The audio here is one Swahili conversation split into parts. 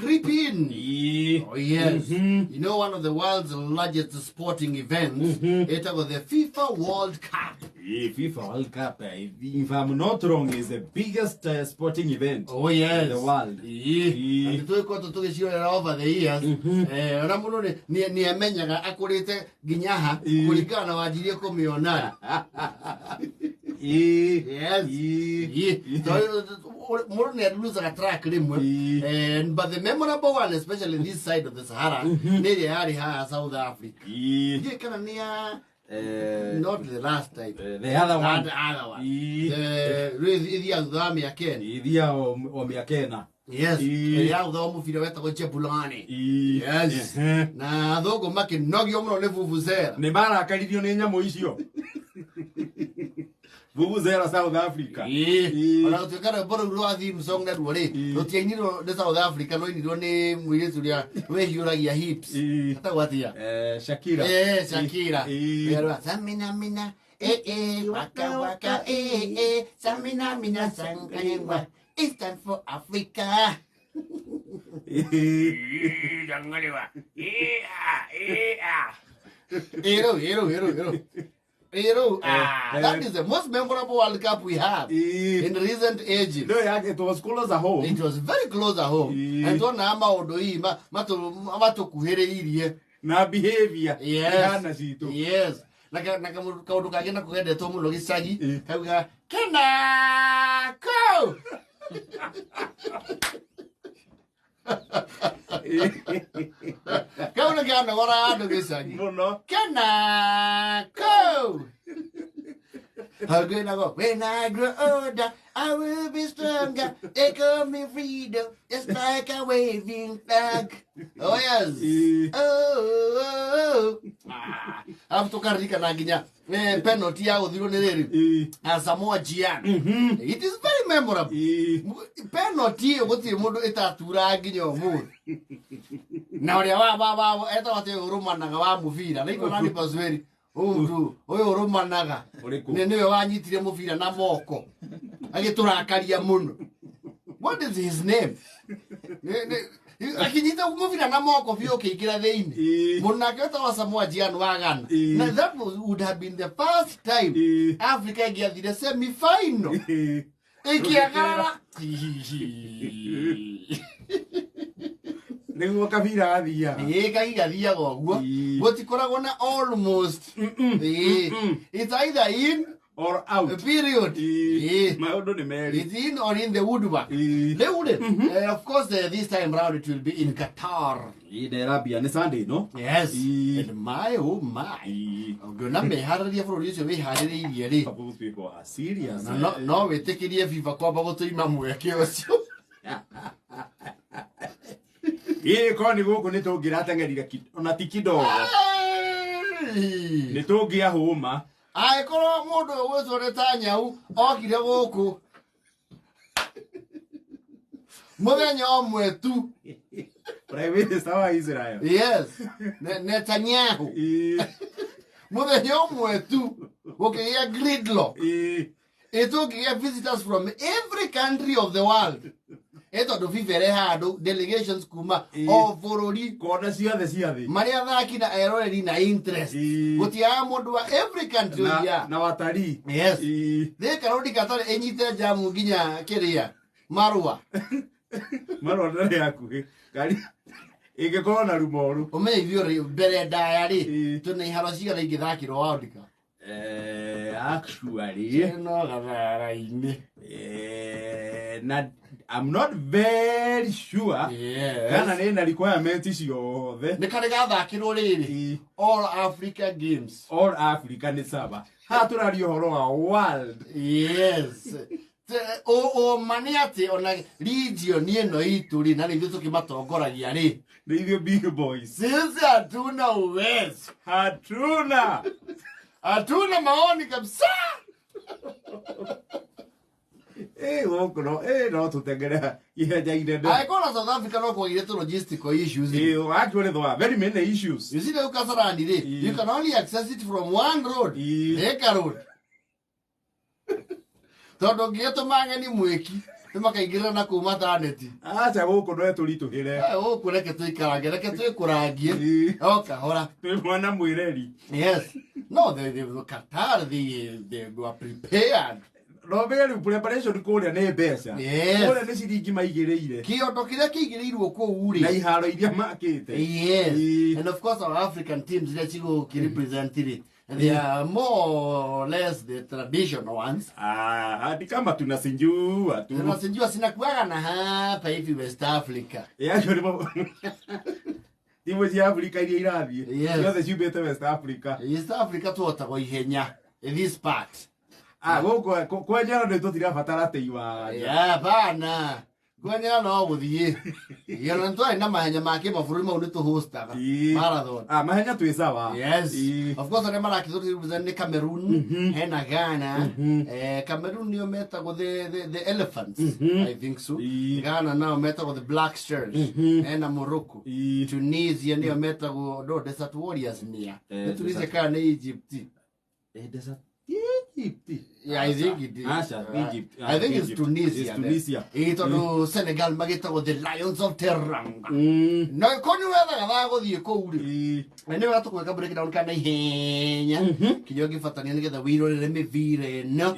creep in. Oh, yes. You know, one of the world's largest sporting events, it was the FIFA World Cup. FIFA World Cup, if I'm not wrong, is the biggest sporting event in the world. And to go to the over the years, Ramuno near Menyaga, Akurite, Ginyaha, Kulikana, Wajiko Miona. Yes. More than lose a track, and but the memorable one, especially this side of the Sahara, near the South Africa. Not the last time. The other one. The other one. The yes. Yes. Na dogo make nogi omno le vuvuzela. Ne bara akaridio ne nyamo icio. Vuvuzela South Africa. Ona tukara boro ũrathiĩ msong na ruore. Rutiainiro de South Africa no iniro ne mwire turia we hiuragia hips. Hata watia. Shakira. Shakira. Yaro samina mina waka waka samina mina sangaywa. It's time for Africa. That is the most memorable World Cup we have in recent ages. No, it was close at home. It was very close at home. And so now mato kuhereirie na behavior. Yes. Yes. Kaudu kagenda kugende tomu lo gisagi. Kauga Kena go. Kaudu kagenda wara ado gisagi. No. Kena go. When I grow older, I will be stronger. They call me freedom, just like a waving flag. Oh yes. I'm to Karika Naginya. Penalty ya udhiro nereri. Samoa Gyan. It is very memorable. Penalty wote mundu etatura ginyo mu. Na uri wa eta wate urumanaga wa mubira. Niko nani pasweri. Mũndũ ũyũ ũrũmanaga nĩwe wanyitire mũbira na moko agĩtũrakaria mũno. What is his name? Akinyita mũbira na moko biũ kĩingĩra thĩinĩ mũndũ nake wetagwo Samoa Gyan wa Ghana. Now that would have been the first time Africa ĩngĩathire semi-final ĩkĩagarara. Nĩguo kabira athia. Kagigathiaga ũguo gũtikoragwo na almost. It's either in or out. Period. Maũndũ nĩ merĩ. It's in or in the woodwork. Of course, this time round it will be in Qatar. Arabia nĩ Sunday, no? Yes. And my oh my. Ngona meharĩria bũrũri ũcio wĩharĩrĩirie rĩ. Those people are serious. No wĩtĩkĩrie FIFA kwamba gũtũima mweke ũcio. Koni guku nitungiratengerire ona ti kidogo. Nitungia huma. Korwo mundu ũgwĩtwo ta nyau okire guku. Mũthenya ũmwe tu. Prime Minister wa Israel. Yes. Netanyahu. Mũthenya ũmwe tu. Gũkĩgĩa gridlock. Itũkĩgĩa visitors from every country of the world. Eto do vivere hado delegations kuma o forori kona ciothe ciathi maria thaki na eroreri na interest gutia mundu wa every country na watari. Yes. They karodi Qatar enyite jamu nginya kiria marua ndari yaku kari ingikorwo na rumoru umeithio mbere ndayari tuna iharo cigana ingithakirwo World Cup. Actually no garaine I'm not very sure. Kana nina requirement ciothe. Ni kare gathakirwo riri All Africa Games. All Africa ni saba. Ha turario horo wa world. Yes. Mani ati ona region ino itu ri na rithu tukimatongoragia ri. Ni ithio big boys. Sisi hatuna uwezo. Hatuna maoni kabisa. No tutengere ihenja-inĩ. Aikora South Africa no kwagire logistical issues. Actually there are very many issues. You see the Kasarani, you can only access it from one road. Eka road. Todo geto mangani mweki. makaingĩra na kuma taneti acha gũkũ no tũritũhĩre gũkũ reke twĩkũrangie oka hora twĩ mwana mwĩreri yes no the Qatar they were prepared no very preparation kũrĩa nĩ mbeca kũrĩa nĩ ciringi maigĩrĩire kĩondo kĩrĩa kĩigĩrĩirwo kũu rĩ na iharo iria makĩte yes and of course our African teams iria cigũkĩrepresent rĩ they are more or less the traditional ones hadi kama tunasinjua tu tunasinjua sinakuaga na hapa hivi West Africa timu cia Africa iria irathiĩ ciothe ciumbĩte West Africa tuotagwo ihenya this part gũkũ kwenyera nĩ tũtirabatara tei wa bana kwenyera no gũthiĩ yona twari na mahenya ma kĩmabũrũri mau nĩ tũhostaga marathon mahenya twĩ sawa yes of course arĩa marakĩtũrepresent nĩ Cameroon hena Ghana Cameroon nĩo metagwo the elephants I think so Ghana nao metagwo the black stars hena Morocco Tunisia nĩo metagwo no desert warriors nĩa Tunisia kana nĩ Egypt desert Egypt. Yeah, I think it is. Egypt. I think it's Tunisia. It's Senegal magetago the Lions of Teranga. No, konyo wethaga thagũthiĩ kũu rĩ. Na nĩ wega tũkwĩka breakdown kana ihenya. Kĩnyuo gĩbatania nĩgetha wĩrorere mĩbira ĩno.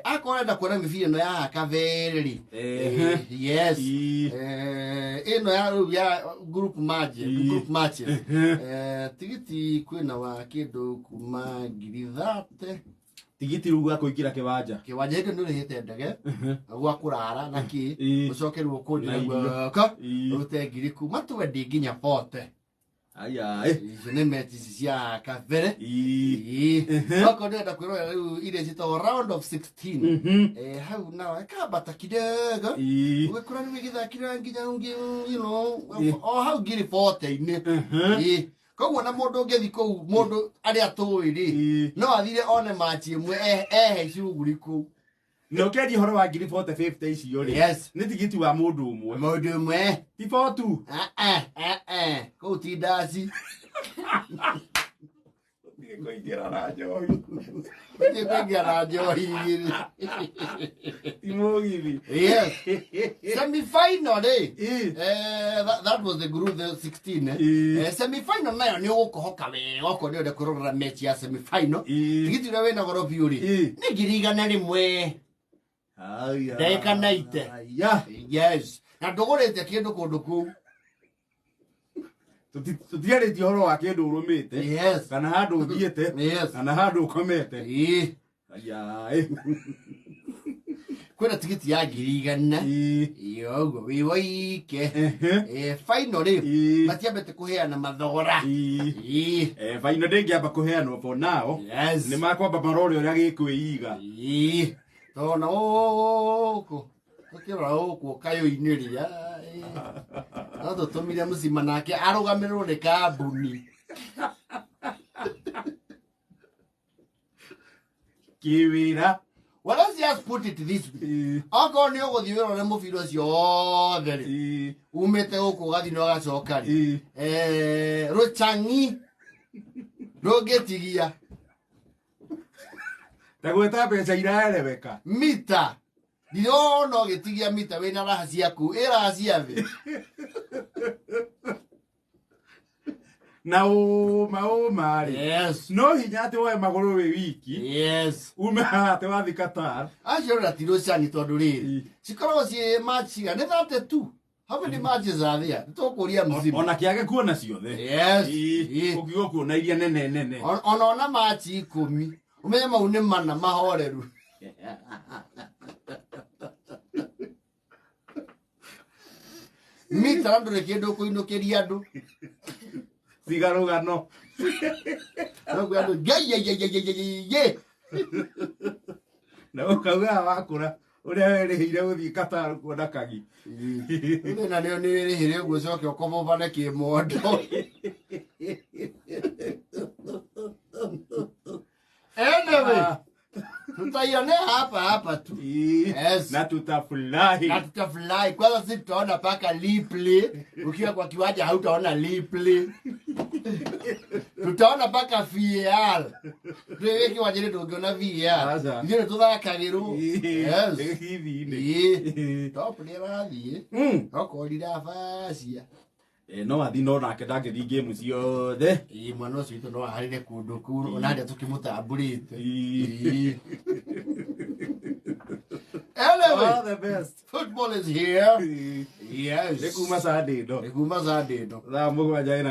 Akorwo enda kuona mĩbira ĩno ya kavereri. Yes. Ĩno ya group match. Tigiti kwĩna wa kĩndũ kuma 30 tigiti ruga kũingĩra kĩwanja hĩndĩ nĩ ũrĩhĩte ndege gwa kũrara na kĩ ũcokerwo kũnjĩra guoka ũrute ngiri kuma 20 nginya 40 icio nĩ mechi cia kabere okorwo ndĩrenda kwĩrorera rĩu iria ciĩtagwo round of 16 hau nao ĩkambata kidogo ũgĩkora nĩ wĩgĩthakĩra nginya o hau ngiri 40-inĩ koguo na mũndũ ũngĩthi kũu mũndũ arĩa tũĩ rĩ no athire one match ĩmwe ehe icuguri kũu no kĩendia ũhoro wa ngiri 40-50 icio rĩ nĩ tigiti wa mũndũ ũmwe ti 42 kũu ti ndaci kũingĩra na njohi Imogivi. Yes. Semi-final, that was the group, the 16. Semi-final, nayo ni ũgũkũhoka wega okorwo nĩ ũrenda kũrorera match ya semi-final. Tigiti ũrĩa wĩna goro biũ rĩ nĩ ngiri igana rĩmwe. Ndagĩka 90. Yes. Na ndũgũrĩte kĩndũ kũndũ kũu. Tutiarĩtie ũhoro wa kĩndũ ũrũmĩte kana handũ ũthiĩte kana handũ ũkomete. Kwĩna tigiti ya ngiri igana yoguo wĩ woike final rĩ matiambĩte kũheana mathogora final ndĩngĩamba kũheanwo for now nĩ makwamba marore ũrĩa gĩkwĩiga tona ũkũ tũkĩrora ũkũ kayũ-inĩ rĩa no tũtũmire mũcima nake arũgamĩrĩrwo nĩ kambuni kĩwĩra. Well, let's just put it this way. Okorwo nĩ ũgũthiĩ wĩrore mũbira ũcio wothe rĩ umĩte gũkũ ũgathiĩ na ũgacoka rĩ rũchang'i ndũngĩtigia ta gwĩta mbeca iraereweka mita ndirona ũgĩtigia mita wĩna raha ciaku ĩraha cia thĩ na ũma rĩ no hinya atĩ woe magũrũ wĩ wiki ume haha atĩ wathi Qatar acio ratirwo cani tondũ rĩrĩ cikoragwo ciĩ match nĩ 32. How many matches are there? Nĩtũkũria mzima ona kĩage kuona ciothe ũkiuga kuona iria nene ona match 10 umenye mau nĩ mana mahoreru mita ndũrĩ kĩndũ kũinũkĩria andũ cigarũgano nogũ andũ ye na ũkauga wakũra ũrĩa werĩhĩire gũthiĩ Qatar kuona kagi na nĩo nĩ wĩrĩhĩire ũguo ũcoke ũkomobane kĩmondo anyway tutaione hapa tu na tutafurahi kwanza sisi tutaona paka replay ukiwa kwa kiwanja hautaona replay tutaona mpaka VAR ndio wiki wajire tungiona VAR ndio tuthakagirwo top ni rathie okorira facia no athi no nake ndangĩthi game ciothe mwana ũcio witũ no aharire kũndũ kũu ona ndia tũkĩmũtambũrĩte anyway, the best. Football is here. Yes. Nekuma Sunday no. Nekuma Sunday no. Thaa mũgwanja ĩna